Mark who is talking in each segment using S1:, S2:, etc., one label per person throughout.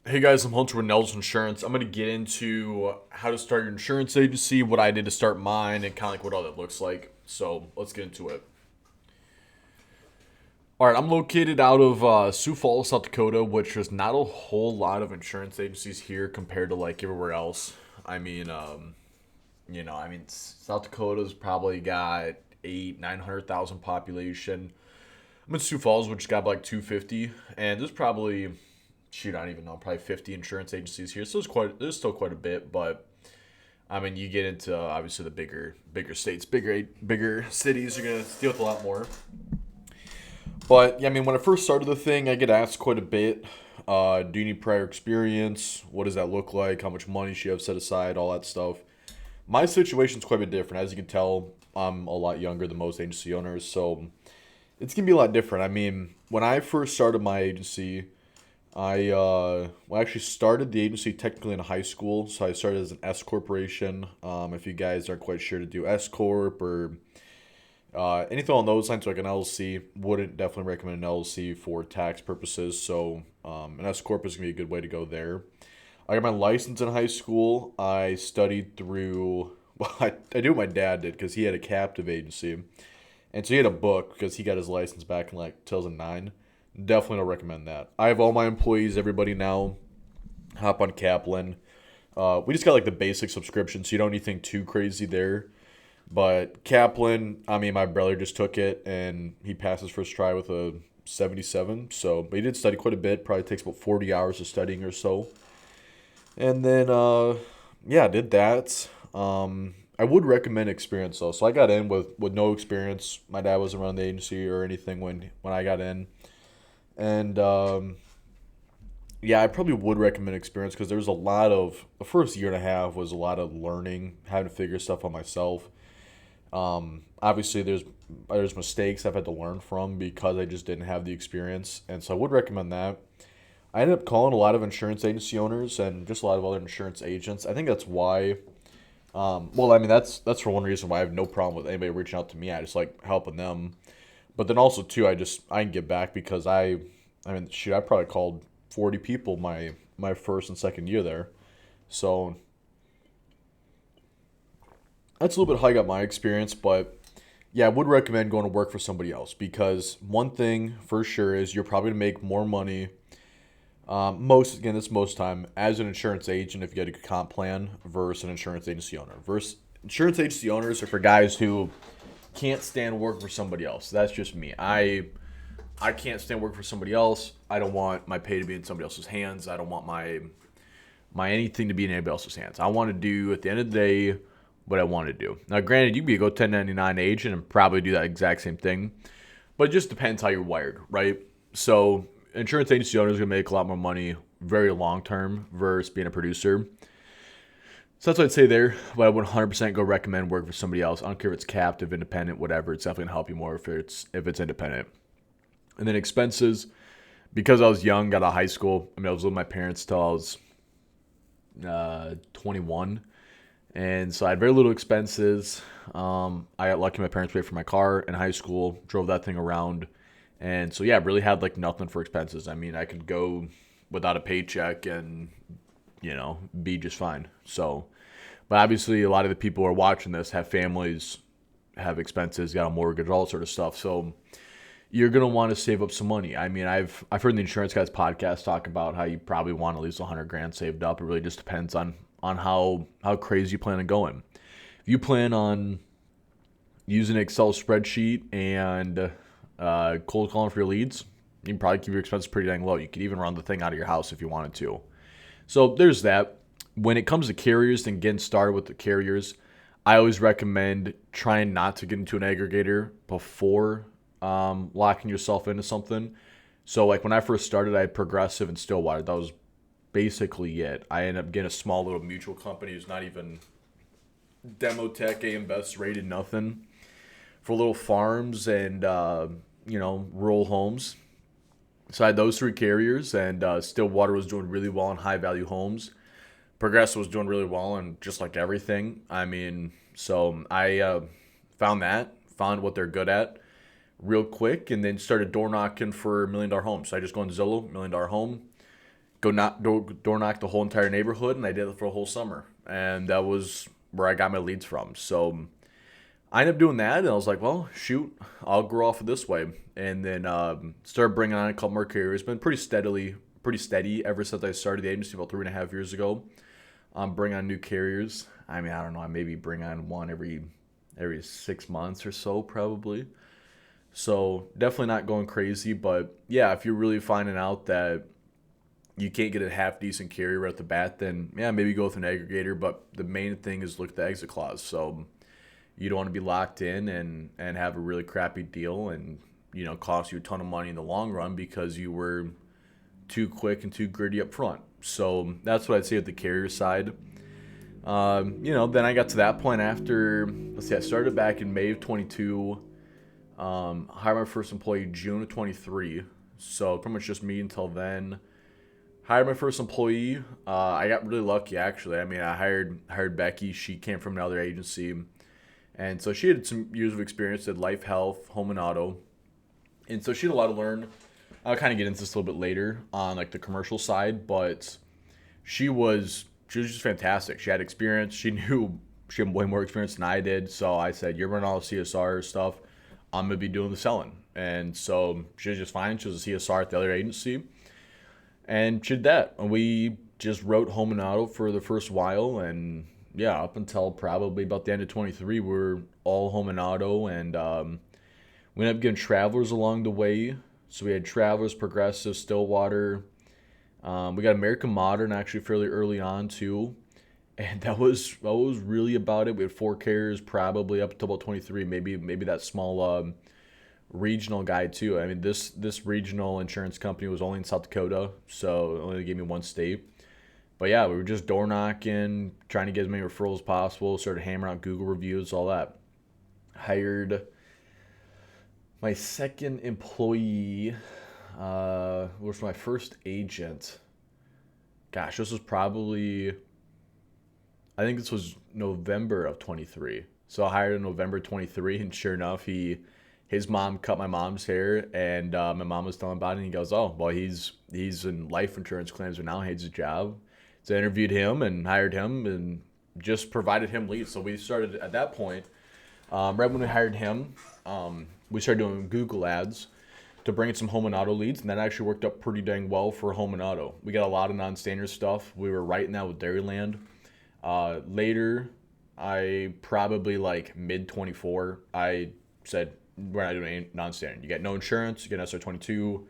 S1: Hey guys, I'm Hunter with Nels Insurance. I'm going to get into how to start your insurance agency, what I did to start mine, and kind of like what all that looks like. So let's get into it. All right, I'm located out of Sioux Falls, South Dakota, which is not a whole lot of insurance agencies here compared to like everywhere else. I mean, South Dakota's probably got 900,000 population. I'm in Sioux Falls, which got like 250, and there's probably shoot, I don't even know, probably 50 insurance agencies here. So there's still quite a bit, but I mean, you get into obviously the bigger states, bigger cities, you're gonna deal with a lot more. But yeah, I mean, when I first started the thing, I get asked quite a bit. Do you need prior experience? What does that look like? How much money should you have set aside? All that stuff. My situation's quite a bit different. As you can tell, I'm a lot younger than most agency owners, so it's gonna be a lot different. I mean, when I first started my agency, I actually started the agency technically in high school, so I started as an S corporation. If you guys aren't quite sure to do S corp or anything on those lines, like an LLC, wouldn't definitely recommend an LLC for tax purposes. So an S corp is gonna be a good way to go there. I got my license in high school. I studied through. Well, I do what my dad did because he had a captive agency, and so he had a book because he got his license back in like 2009. Definitely don't recommend that. I have all my employees, everybody now, hop on Kaplan. We just got like the basic subscription, so you don't need anything too crazy there. But Kaplan, I mean, my brother just took it and he passed his first try with a 77. So, but he did study quite a bit. Probably takes about 40 hours of studying or so. And then, yeah, I did that. I would recommend experience though. So I got in with no experience. My dad wasn't around the agency or anything when I got in. And yeah, I probably would recommend experience because there was a lot of the first year and a half was a lot of learning, having to figure stuff out myself. Obviously, there's mistakes I've had to learn from because I just didn't have the experience, and so I would recommend that. I ended up calling a lot of insurance agency owners and just a lot of other insurance agents. I think that's why. Well, I mean that's for one reason why I have no problem with anybody reaching out to me. I just like helping them, but then also too, I can give back because I mean, shoot, I probably called 40 people my first and second year there. So that's a little bit how I got my experience, but yeah, I would recommend going to work for somebody else because one thing for sure is you're probably gonna make more money. Most again, this most time as an insurance agent if you get a comp plan versus an insurance agency owner. Versus insurance agency owners are for guys who can't stand working for somebody else. That's just me. I can't stand working for somebody else. I don't want my pay to be in somebody else's hands. I don't want my anything to be in anybody else's hands. I want to do at the end of the day what I want to do. Now, granted, you can be a go 1099 agent and probably do that exact same thing, but it just depends how you're wired, right? So, insurance agency owners are gonna make a lot more money very long term versus being a producer. So that's what I'd say there, but I would 100% go recommend work for somebody else. I don't care if it's captive, independent, whatever. It's definitely gonna help you more if it's independent. And then expenses, because I was young, got out of high school. I mean, I was with my parents till I was 21, and so I had very little expenses. I got lucky; my parents paid for my car in high school, drove that thing around, and so yeah, really had like nothing for expenses. I mean, I could go without a paycheck and be just fine. So, but obviously, a lot of the people who are watching this have families, have expenses, got a mortgage, all that sort of stuff. So you're gonna want to save up some money. I mean, I've heard the insurance guys podcast talk about how you probably want at least 100 grand saved up. It really just depends on how crazy you plan on going. If you plan on using an Excel spreadsheet and cold calling for your leads, you can probably keep your expenses pretty dang low. You could even run the thing out of your house if you wanted to. So there's that. When it comes to carriers and getting started with the carriers, I always recommend trying not to get into an aggregator before locking yourself into something. So like when I first started, I had Progressive and Stillwater. That was basically it. I ended up getting a small little mutual company who's not even Demotech, AM Best rated, nothing for little farms and rural homes. So I had those three carriers, and Stillwater was doing really well in high value homes. Progressive was doing really well in just like everything. I mean, so I found what they're good at real quick, and then started door knocking for $1 million homes. So I just go on Zillow, $1 million home, go door knock the whole entire neighborhood, and I did it for a whole summer, and that was where I got my leads from. So I ended up doing that, and I was like, well, shoot, I'll grow off of this way, and then started bringing on a couple more carriers. Been pretty steady ever since I started the agency about 3.5 years ago. Bring on new carriers. I mean, I don't know. I maybe bring on one every 6 months or so, probably. So definitely not going crazy, but yeah, if you're really finding out that you can't get a half decent carrier right at the bat, then yeah, maybe go with an aggregator. But the main thing is look at the exit clause. So you don't want to be locked in and have a really crappy deal and cost you a ton of money in the long run because you were too quick and too gritty up front. So that's what I'd say at the carrier side. Then I got to that point after, let's see, I started back in May of 22, hired my first employee June of 23. So pretty much just me until then. Hired my first employee. I got really lucky actually. I mean, I hired Becky. She came from another agency. And so she had some years of experience at life, health, home, and auto. And so she had a lot to learn. I'll kind of get into this a little bit later on like the commercial side, but she was just fantastic. She had experience. She had way more experience than I did. So I said, "You're running all the CSR stuff. I'm gonna be doing the selling." And so she was just fine. She was a CSR at the other agency, and she did that. And we just wrote home and auto for the first while, and yeah, up until probably about the end of 23, we're all home and auto, and we ended up getting Travelers along the way. So we had Travelers, Progressive, Stillwater. We got American Modern actually fairly early on too, and that was really about it. We had 4 carriers probably up until about 23, maybe that small regional guy too. I mean this regional insurance company was only in South Dakota, so it only gave me one state. But yeah, we were just door knocking, trying to get as many referrals as possible. Started hammering out Google reviews, all that. Hired my second employee, was my first agent. Gosh, this was probably, I think this was November of 23. So I hired in November 23, and sure enough, his mom cut my mom's hair, and my mom was telling about it, and he goes, "Oh, well, he's in life insurance claims, but now he hates his job." So I interviewed him and hired him, and just provided him leads. So we started at that point. Right when we hired him, we started doing Google ads to bring in some home and auto leads, and that actually worked out pretty dang well for home and auto. We got a lot of non-standard stuff. We were writing that with Dairyland. Later, I probably like mid 24, I said, we're not doing any non-standard. You got no insurance, you get an SR22,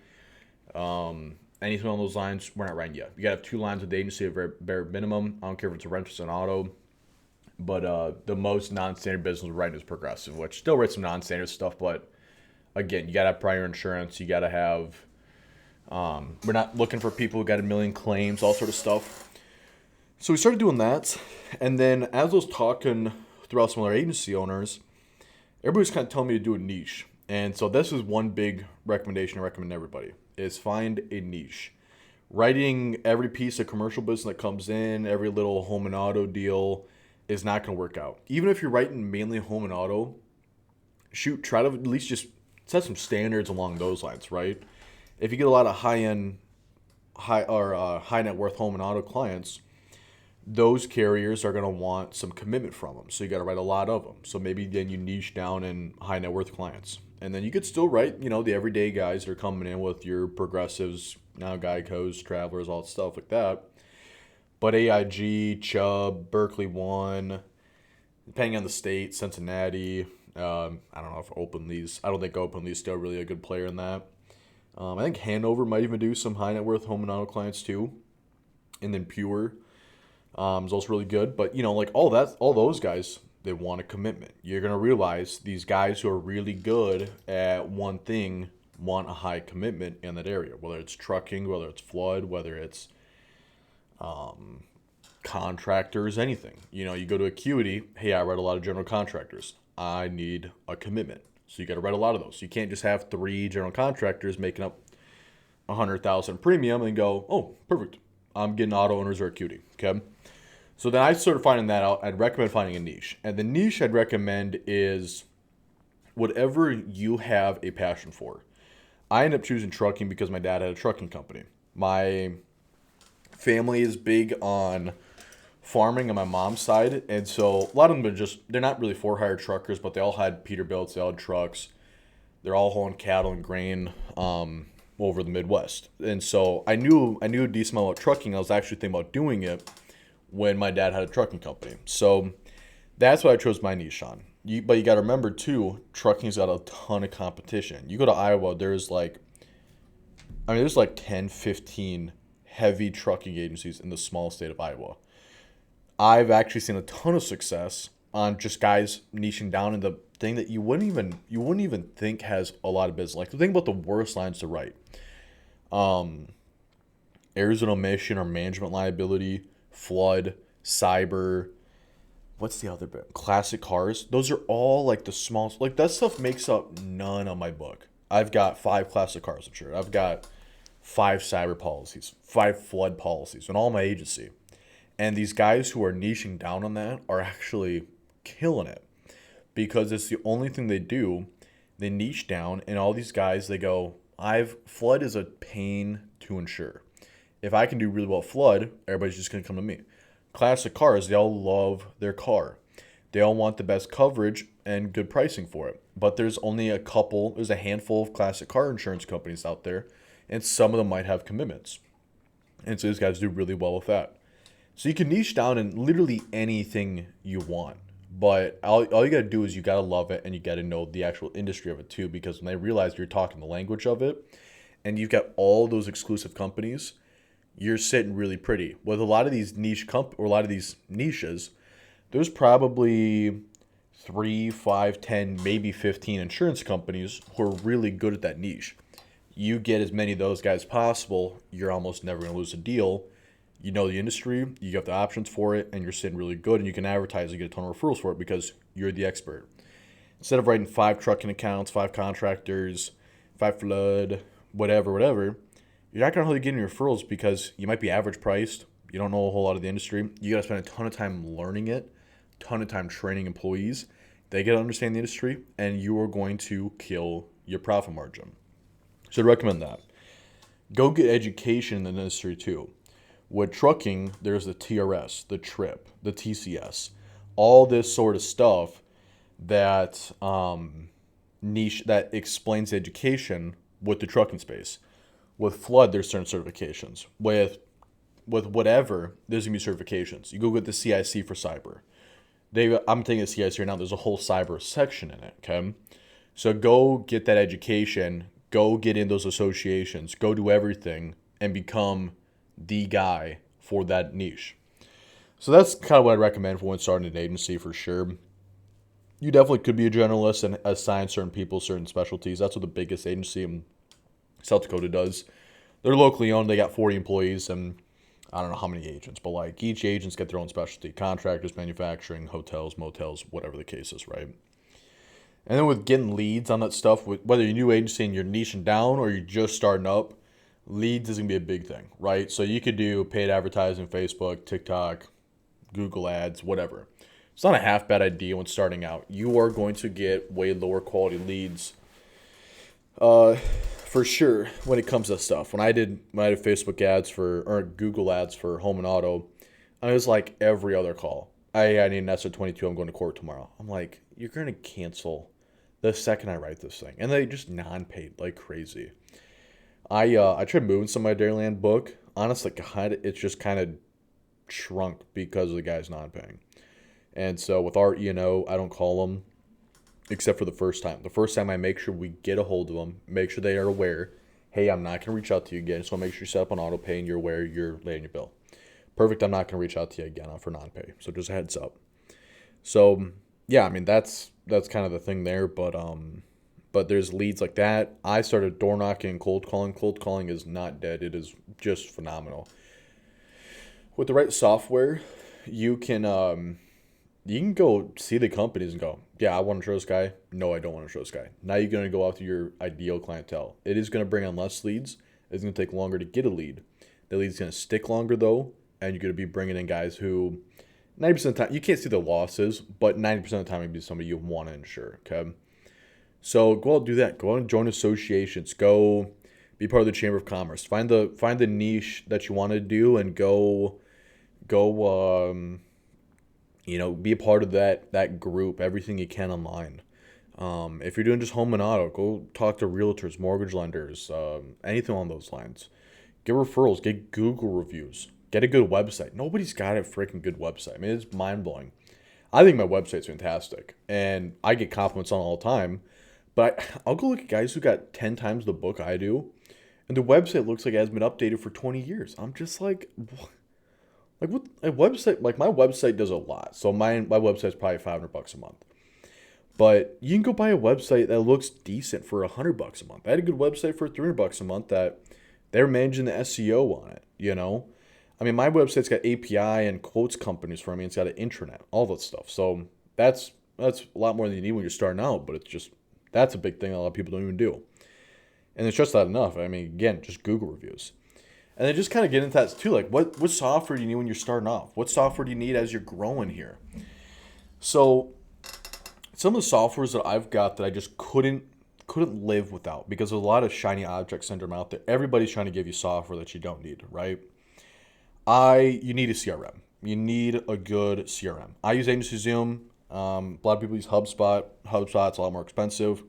S1: anything along those lines, we're not writing you. You got to have 2 lines with the agency at bare minimum. I don't care if it's a renters and auto. But the most non-standard business we're writing is Progressive, which still writes some non-standard stuff, but again, you got to have prior insurance. You got to have, we're not looking for people who got a million claims, all sort of stuff. So we started doing that. And then as I was talking throughout some other agency owners, everybody's kind of telling me to do a niche. And so this is one big recommendation I recommend to everybody is find a niche. Writing every piece of commercial business that comes in, every little home and auto deal is not going to work out. Even if you're writing mainly home and auto, shoot, try to at least just set some standards along those lines, right? If you get a lot of high net worth home and auto clients, those carriers are going to want some commitment from them. So you got to write a lot of them. So maybe then you niche down in high net worth clients. And then you could still write, the everyday guys that are coming in with your Progressives, now Geico's, Travelers, all that stuff like that. But AIG, Chubb, Berkeley One, depending on the state, Cincinnati. I don't know if Openly's. I don't think Openly's still really a good player in that. I think Hanover might even do some high net worth home and auto clients too. And then Pure is also really good. But like all those guys, they want a commitment. You're gonna realize these guys who are really good at one thing want a high commitment in that area. Whether it's trucking, whether it's flood, whether it's contractors, anything. You go to Acuity, hey, I write a lot of general contractors. I need a commitment. So you got to write a lot of those. You can't just have 3 general contractors making up 100,000 premium and go, oh, perfect. I'm getting auto owners or Acuity. Okay. So then I started finding that out. I'd recommend finding a niche. And the niche I'd recommend is whatever you have a passion for. I ended up choosing trucking because my dad had a trucking company. My family is big on farming on my mom's side, and so a lot of them are they're not really for hire truckers, but they all had Peterbilts, they all had trucks. They're all hauling cattle and grain over the Midwest, and so I knew a decent amount about trucking. I was actually thinking about doing it when my dad had a trucking company, so that's what I chose my niche on. But you got to remember too, trucking's got a ton of competition. You go to Iowa, there's like 10, 15 heavy trucking agencies in the small state of Iowa. I've actually seen a ton of success on just guys niching down in the thing that you wouldn't even think has a lot of business. Like the thing about the worst lines to write. Arizona Michigan or management liability, flood, cyber, what's the other bit? Classic cars. Those are all like the small, like that stuff makes up none of my book. I've got 5 classic cars insured. I've got 5 cyber policies, 5 flood policies, and all my agency. And these guys who are niching down on that are actually killing it because it's the only thing they do. They niche down, and all these guys, they go, flood is a pain to insure. If I can do really well flood, everybody's just going to come to me. Classic cars, they all love their car. They all want the best coverage and good pricing for it. But there's a handful of classic car insurance companies out there, and some of them might have commitments. And so these guys do really well with that. So you can niche down in literally anything you want. But all you got to do is you got to love it, and you got to know the actual industry of it too, because when they realize you're talking the language of it, and you've got all those exclusive companies, you're sitting really pretty. With a lot of these or a lot of these niches, there's probably 3, 5, 10, maybe 15 insurance companies who are really good at that niche. You get as many of those guys possible, you're almost never going to lose a deal. You know the industry, you got the options for it, and you're sitting really good, and you can advertise and get a ton of referrals for it because you're the expert. Instead of writing 5 trucking accounts, 5 contractors, 5 flood, whatever, you're not going to really get any referrals because you might be average priced. You don't know a whole lot of the industry. You got to spend a ton of time learning it, a ton of time training employees. They got to understand the industry, and you are going to kill your profit margin. So I'd recommend that. Go get education in the industry too. With trucking, there's the TRS, the TRIP, the TCS, all this sort of stuff that niche that explains education with the trucking space. With flood, there's certain certifications. With whatever, there's gonna be certifications. You go get the CIC for cyber. I'm taking the CIC right now. There's a whole cyber section in it. Okay, so go get that education. Go get in those associations. Go do everything and become the guy for that niche. So that's kind of what I recommend for when starting an agency for sure. You definitely could be a generalist and assign certain people certain specialties. That's what the biggest agency in South Dakota does. They're locally owned. They got 40 employees and I don't know how many agents, but like each agent's got their own specialty. Contractors, manufacturing, hotels, motels, whatever the case is, right? And then with getting leads on that stuff, whether you're a new agency and you're niching down or you're just starting up, leads is going to be a big thing, right? So you could do paid advertising, Facebook, TikTok, Google ads, whatever. It's not a half bad idea when starting out. You are going to get way lower quality leads for sure when it comes to stuff. When I did Facebook ads or Google ads for home and auto, I was like every other call. I need an SR22, I'm going to court tomorrow. I'm like, you're going to cancel the second I write this thing. And they just non-paid like crazy. I tried moving some of my Dairyland book. Honestly, God, it's just kind of shrunk because of the guys non-paying. And so with our E&O, I don't call them except for the first time. The first time I make sure we get a hold of them, make sure they are aware, hey, I'm not going to reach out to you again. So make sure you set up on auto pay and you're aware you're laying your bill. Perfect, I'm not going to reach out to you again for non-pay. So just a heads up. So, yeah, I mean, that's kind of the thing there. But there's leads like that. I started door knocking and cold calling. Cold calling is not dead. It is just phenomenal. With the right software, you can go see the companies and go, yeah, I want to show this guy. No, I don't want to show this guy. Now you're going to go after your ideal clientele. It is going to bring on less leads. It's going to take longer to get a lead. The lead's going to stick longer, though, and you're going to be bringing in guys who 90% of the time, you can't see the losses, but 90% of the time it'd be somebody you want to insure, okay? So go out and do that. Go out and join associations. Go Be part of the Chamber of Commerce. Find the niche that you want to do and go be a part of that group. Everything you can online. If you're doing just home and auto, go talk to realtors, mortgage lenders, anything along those lines. Get referrals, get Google reviews, get a good website. Nobody's got a freaking good website. I mean, it's mind blowing. I think my website's fantastic, and I get compliments on it all the time. But I'll go look at guys who got 10 times the book I do, and the website looks like it has been updated for 20 years. I'm just like what a website like my website does a lot. So my website's probably $500 a month. But you can go buy a website that looks decent for $100 a month. I had a good website for $300 a month that they're managing the SEO on it, I mean, my website's got API and quotes companies for me. It's got an intranet, all that stuff. So that's a lot more than you need when you're starting out, but that's a big thing a lot of people don't even do. And it's just not enough. I mean, again, just Google reviews. And then just kind of get into that too. Like, what software do you need when you're starting off? What software do you need as you're growing here? So some of the softwares that I've got that I just couldn't live without because there's a lot of shiny object syndrome out there. Everybody's trying to give you software that you don't need, right? You need a CRM. You need a good CRM. I use Agency Zoom. A lot of people use HubSpot. HubSpot's a lot more expensive.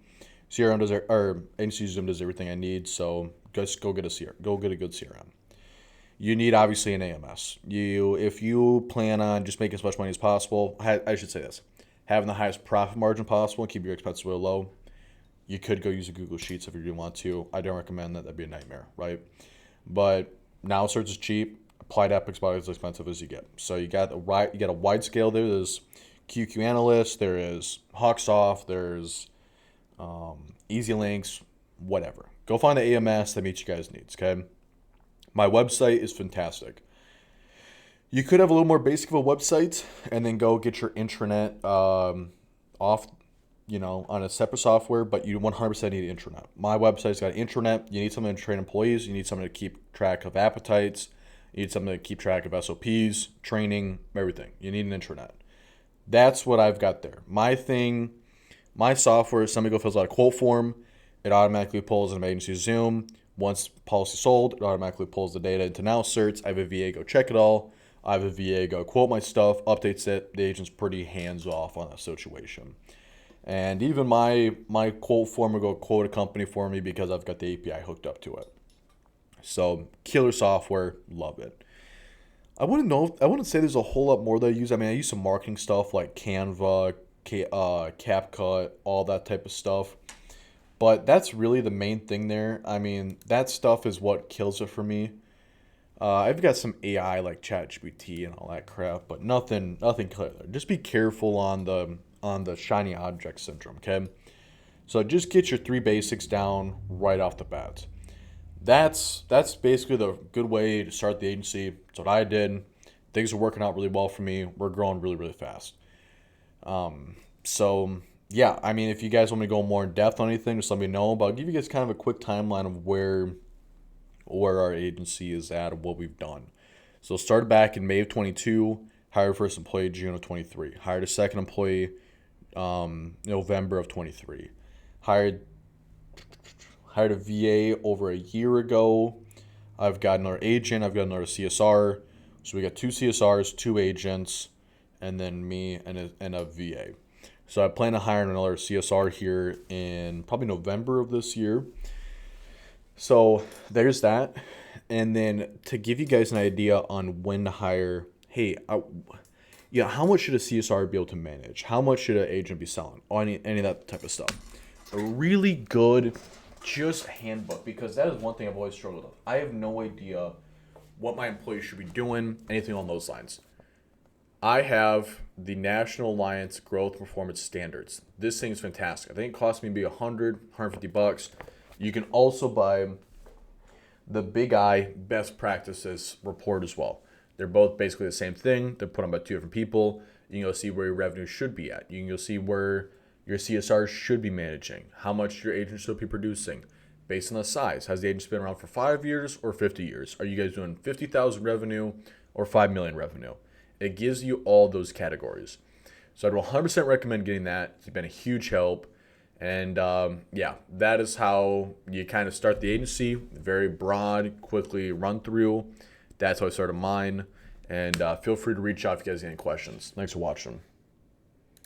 S1: CRM does or Agency Zoom does everything I need. So just go get a good CRM. You need obviously an AMS. If you plan on just making as much money as possible, I should say this, having the highest profit margin possible and keep your expenses real low. You could go use a Google Sheets if you do want to. I don't recommend that. That'd be a nightmare, right? But now search is cheap. Applied Epic's about as expensive as you get. So you got a wide scale there. There's QQ Analyst, there is Hawksoft, there's Easy Links, whatever. Go find the AMS that meets you guys' needs, okay? My website is fantastic. You could have a little more basic of a website and then go get your intranet off, on a separate software, but you 100% need an intranet. My website's got an intranet. You need something to train employees. You need something to keep track of appetites. You need something to keep track of SOPs, training, everything. You need an intranet. That's what I've got there. My software, somebody go fills out a quote form. It automatically pulls an Agency Zoom. Once policy sold, it automatically pulls the data into Now Certs. I have a VA go check it all. I have a VA go quote my stuff, updates it. The agent's pretty hands off on that situation. And even my quote form will go quote a company for me because I've got the API hooked up to it. So killer software, love it. I wouldn't say there's a whole lot more that I use. I mean, I use some marketing stuff like Canva, CapCut, all that type of stuff. But that's really the main thing there. I mean, that stuff is what kills it for me. I've got some AI like ChatGPT and all that crap, but nothing clear there. Just be careful on the shiny object syndrome, okay? So just get your 3 basics down right off the bat. That's basically the good way to start the agency. That's what I did. Things are working out really well for me. We're growing really, really fast. So yeah, I mean, if you guys want me to go more in depth on anything, just let me know. But I'll give you guys kind of a quick timeline of where our agency is at and what we've done. So started back in May of 22, hired first employee June of 23, hired a second employee November of 23, hired a VA over a year ago. I've got another agent. I've got another CSR. So we got 2 CSRs, 2 agents, and then me and a VA. So I plan to hire another CSR here in probably November of this year. So there's that. And then to give you guys an idea on when to hire, hey, how much should a CSR be able to manage? How much should an agent be selling? Or any of that type of stuff. A really good just handbook, because that is one thing I've always struggled with. I have no idea what my employees should be doing, anything along those lines. I have the National Alliance Growth Performance Standards. This thing is fantastic. I think it cost me maybe $150. You can also buy the Big I Best Practices report as well. They're both basically the same thing. They're put on by 2 different people. You can go see where your revenue should be at. You can go see where your CSR should be managing, how much your agent should be producing, based on the size. Has the agent been around for 5 years or 50 years? Are you guys doing 50,000 revenue or 5 million revenue? It gives you all those categories. So I'd 100% recommend getting that. It's been a huge help. And yeah, that is how you kind of start the agency. Very broad, quickly run through. That's how I started mine. And feel free to reach out if you guys have any questions. Thanks for watching.